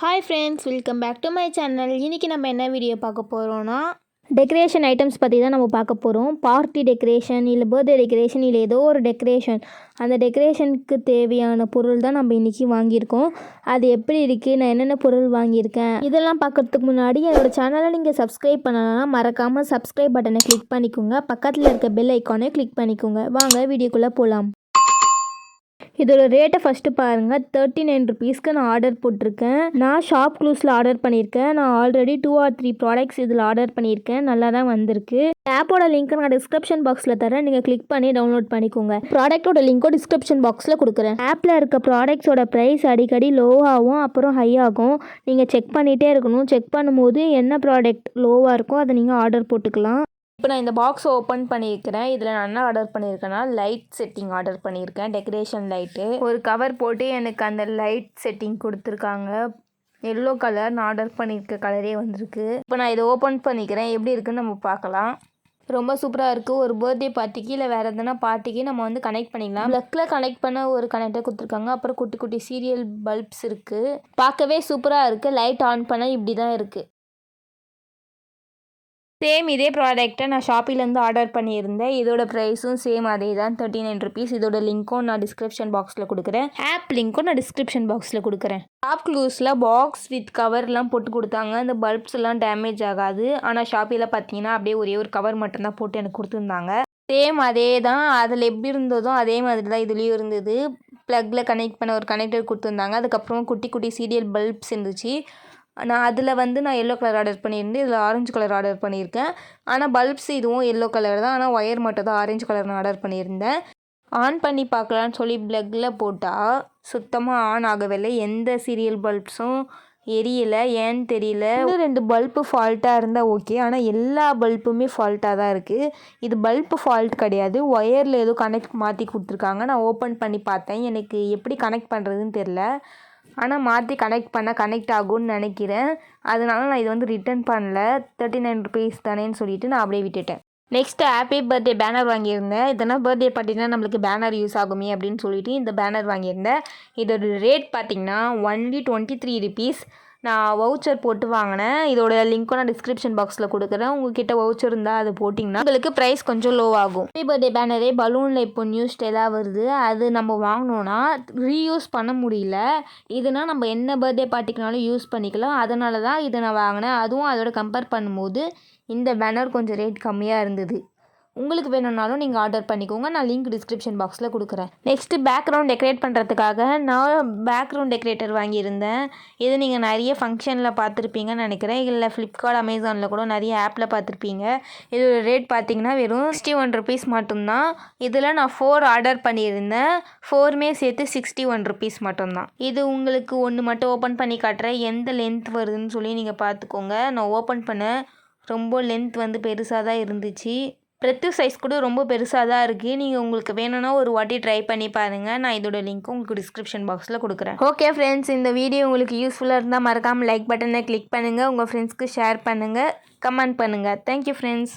Hi friends, welcome back to my channel. இன்னைக்கு நம்ம என்ன வீடியோ பார்க்க போறோம்னா டெக்கரேஷன் ஐட்டம்ஸ் பற்றி தான் நம்ம பார்க்க போகிறோம். பார்ட்டி டெக்கரேஷன் இல்லை பர்த்டே டெக்கரேஷன் இல்லை ஏதோ ஒரு டெக்கரேஷன், அந்த டெக்கரேஷனுக்கு தேவையான பொருள் தான் நம்ம இன்றைக்கி வாங்கியிருக்கோம். அது எப்படி இருக்குது, நான் என்னென்ன பொருள் வாங்கியிருக்கேன், இதெல்லாம் பார்க்குறதுக்கு முன்னாடி என்னோட சேனலை நீங்கள் சப்ஸ்கிரைப் பண்ணலன்னா மறக்காமல் சப்ஸ்கிரைப் பட்டனை கிளிக் பண்ணிக்கோங்க. பக்கத்தில் இருக்க பெல் ஐக்கானை கிளிக் பண்ணிக்கோங்க. வாங்க வீடியோக்குள்ளே போகலாம். இதோட ரேட்டை ஃபஸ்ட்டு பாருங்கள். 39 rupeesக்கு நான் ஆர்டர் போட்டிருக்கேன். நான் ShopCluesல ஆர்டர் பண்ணியிருக்கேன். நான் ஆல்ரெடி 2 or 3 ப்ராடக்ட்ஸ் இதில் ஆர்டர் பண்ணியிருக்கேன். நல்லா தான் வந்திருக்கு. ஆப்போட லிங்க் நான் டிஸ்கிரிப்ஷன் பாக்ஸில் தரேன், நீங்கள் கிளிக் பண்ணி டவுன்லோட் பண்ணிக்கோங்க. ப்ராடக்ட்டோட லிங்க்கும் டிஸ்கிரிப்ஷன் பாக்ஸில் கொடுக்குறேன். ஆப்பில் இருக்க ப்ராடக்ட்ஸோட ப்ரைஸ் அடிக்கடி லோ ஆகும், அப்புறம் ஹை ஆகும். நீங்கள் செக் பண்ணிகிட்டே இருக்கணும். செக் பண்ணும்போது என்ன ப்ராடக்ட் லோவாக இருக்கோ அதை நீங்கள் ஆர்டர் போட்டுக்கலாம். இப்போ நான் இந்த பாக்ஸ் ஓப்பன் பண்ணியிருக்கிறேன். இதில் நான் என்ன ஆர்டர் பண்ணியிருக்கேன்னா லைட் செட்டிங் ஆர்டர் பண்ணியிருக்கேன். டெக்கரேஷன் லைட்டு ஒரு கவர் போட்டு எனக்கு அந்த லைட் செட்டிங் கொடுத்துருக்காங்க. எல்லோ கலர், நான் ஆர்டர் பண்ணியிருக்க கலரே வந்திருக்கு. இப்போ நான் இதை ஓப்பன் பண்ணிக்கிறேன். எப்படி இருக்குன்னு நம்ம பார்க்கலாம். ரொம்ப சூப்பராக இருக்குது. ஒரு பர்த்டே பார்ட்டிக்கு இல்லை வேறு எதனா பார்ட்டிக்கு நம்ம வந்து கனெக்ட் பண்ணிக்கலாம். ப்ளக்கில் கனெக்ட் பண்ண ஒரு கனெக்டர் கொடுத்துருக்காங்க. அப்புறம் குட்டி குட்டி சீரியல் பல்ப்ஸ் இருக்குது. பார்க்கவே சூப்பராக இருக்குது. லைட் ஆன் பண்ண இப்படி தான் இருக்குது. சேம் இதே ப்ராடக்ட்டை நான் ஷாப்பிலேருந்து ஆர்டர் பண்ணியிருந்தேன். இதோட ப்ரைஸும் சேம் அதே தான், 39 rupees. இதோட லிங்க்கும் நான் டிஸ்கிரிப்ஷன் பாக்ஸில் கொடுக்குறேன். ஆப் லிங்க்கும் நான் டிஸ்கிரிப்ஷன் பாக்ஸில் கொடுக்குறேன். ShopCluesல பாக்ஸ் வித் கவர்லாம் போட்டு கொடுத்தாங்க. அந்த பல்ப்ஸ் எல்லாம் டேமேஜ் ஆகாது. ஆனால் ஷாப்பியில் பார்த்தீங்கன்னா அப்படியே ஒரே ஒரு கவர் மட்டும்தான் போட்டு எனக்கு கொடுத்துருந்தாங்க. சேம் அதே தான், அதில் எப்படி இருந்ததோ அதே மாதிரி தான் இதுலேயும் இருந்தது. ப்ளக்கில் கனெக்ட் பண்ண ஒரு கனெக்டர் கொடுத்துருந்தாங்க. அதுக்கப்புறம் குட்டி குட்டி சீரியல் பல்ப்ஸ் இருந்துச்சு. நான் எல்லோ கலர் ஆர்டர் பண்ணியிருந்தேன். இதில் ஆரஞ்சு கலர் ஆர்டர் பண்ணியிருக்கேன். ஆனால் பல்ப்ஸ் இதுவும் எல்லோ கலர் தான். ஆனால் ஒயர் மட்டும் தான் ஆரஞ்சு கலர் நான் ஆர்டர் பண்ணியிருந்தேன். ஆன் பண்ணி பார்க்கலான்னு சொல்லி ப்ளக்கில் போட்டால் சுத்தமாக ஆன் ஆகவில்லை. எந்த சீரியல் பல்ப்ஸும் எரியலை, ஏன்னு தெரியல. 2 பல்பு ஃபால்ட்டாக இருந்தால் ஓகே, ஆனால் எல்லா பல்புமே ஃபால்ட்டாக தான் இருக்குது. இது பல்பு ஃபால்ட் கிடையாது, ஒயரில் ஏதோ கனெக்ட் மாற்றி கொடுத்துருக்காங்க. நான் ஓப்பன் பண்ணி பார்த்தேன். எனக்கு எப்படி கனெக்ட் பண்ணுறதுன்னு தெரில. ஆனால் மாற்றி கனெக்ட் ஆகும்னு நினைக்கிறேன். அதனால நான் இது வந்து ரிட்டர்ன் பண்ணல. 39 rupees தானேன்னு சொல்லிட்டு நான் அப்படியே விட்டுட்டேன். நெக்ஸ்ட்டு ஹாப்பி பர்த்டே பேனர் வாங்கியிருந்தேன். இதனால் பர்த்டே பார்த்திங்கன்னா நம்மளுக்கு பேனர் யூஸ் ஆகுமே அப்படின்னு சொல்லிட்டு இந்த பேனர் வாங்கியிருந்தேன். இதோட ரேட் பார்த்திங்கன்னா only 23 rupees. நான் வவுச்சர் போட்டு வாங்கினேன். இதோட லிங்க்கும் நான் டிஸ்கிரிப்ஷன் பாக்ஸில் கொடுக்குறேன். உங்ககிட்ட வவுச்சர் இருந்தால் அது போட்டிங்கன்னா உங்களுக்கு ப்ரைஸ் கொஞ்சம் லோ ஆகும். ஹாப்பி பர்த்டே பேனரே பலூனில் இப்போ நியூ ஸ்டைலாக வருது. அது நம்ம வாங்கினோன்னா ரீயூஸ் பண்ண முடியல. இதுனா நம்ம என்ன பர்த்டே பார்ட்டிக்குனாலும் யூஸ் பண்ணிக்கலாம். அதனால தான் இதை நான் வாங்கினேன். அதுவும் அதோட கம்பேர் பண்ணும்போது இந்த பேனர் கொஞ்சம் ரேட் கம்மியாக இருந்தது. உங்களுக்கு வேணும்னாலும் நீங்கள் ஆர்டர் பண்ணிக்கோங்க. நான் லிங்க் டிஸ்கிரிப்ஷன் பாக்ஸில் கொடுக்குறேன். நெக்ஸ்ட்டு பேக்ரவுண்ட் டெக்கரேட் பண்ணுறதுக்காக நான் பேக்ரவுண்ட் டெக்கரேட்டர் வாங்கியிருந்தேன். இது நீங்கள் நிறைய ஃபங்க்ஷனில் பார்த்துருப்பீங்கன்னு நினைக்கிறேன். இல்லை ஃப்ளிப்கார்ட், அமேசானில் கூட நிறைய ஆப்பில் பார்த்துருப்பீங்க. இதோட ரேட் பார்த்திங்கன்னா வெறும் 61 rupees மட்டும்தான். இதில் நான் 4 ஆர்டர் பண்ணியிருந்தேன். 4மே சேர்த்து 61 rupees மட்டும்தான். இது உங்களுக்கு ஒன்று மட்டும் ஓப்பன் பண்ணி காட்டுறேன். எந்த லென்த் வருதுன்னு சொல்லி நீங்கள் பார்த்துக்கோங்க. நான் ஓப்பன் பண்ணேன். ரொம்ப லென்த் வந்து பெருசாக தான் இருந்துச்சு. பிரெத்து சைஸ் கூட ரொம்ப பெருசாக தான் இருக்குது. நீங்கள் உங்களுக்கு வேணும்னா ஒரு வாட்டி ட்ரை பண்ணி பாருங்கள். நான் இதோட லிங்க் உங்களுக்கு டிஸ்கிரிப்ஷன் பாக்ஸில் கொடுக்குறேன். ஓகே ஃப்ரெண்ட்ஸ், இந்த வீடியோ உங்களுக்கு யூஸ்ஃபுல்லாக இருந்தால் மறக்காமல் லைக் பட்டனை கிளிக் பண்ணுங்கள். உங்கள் ஃப்ரெண்ட்ஸ்க்கு ஷேர் பண்ணுங்கள், கமெண்ட் பண்ணுங்கள். Thank you friends.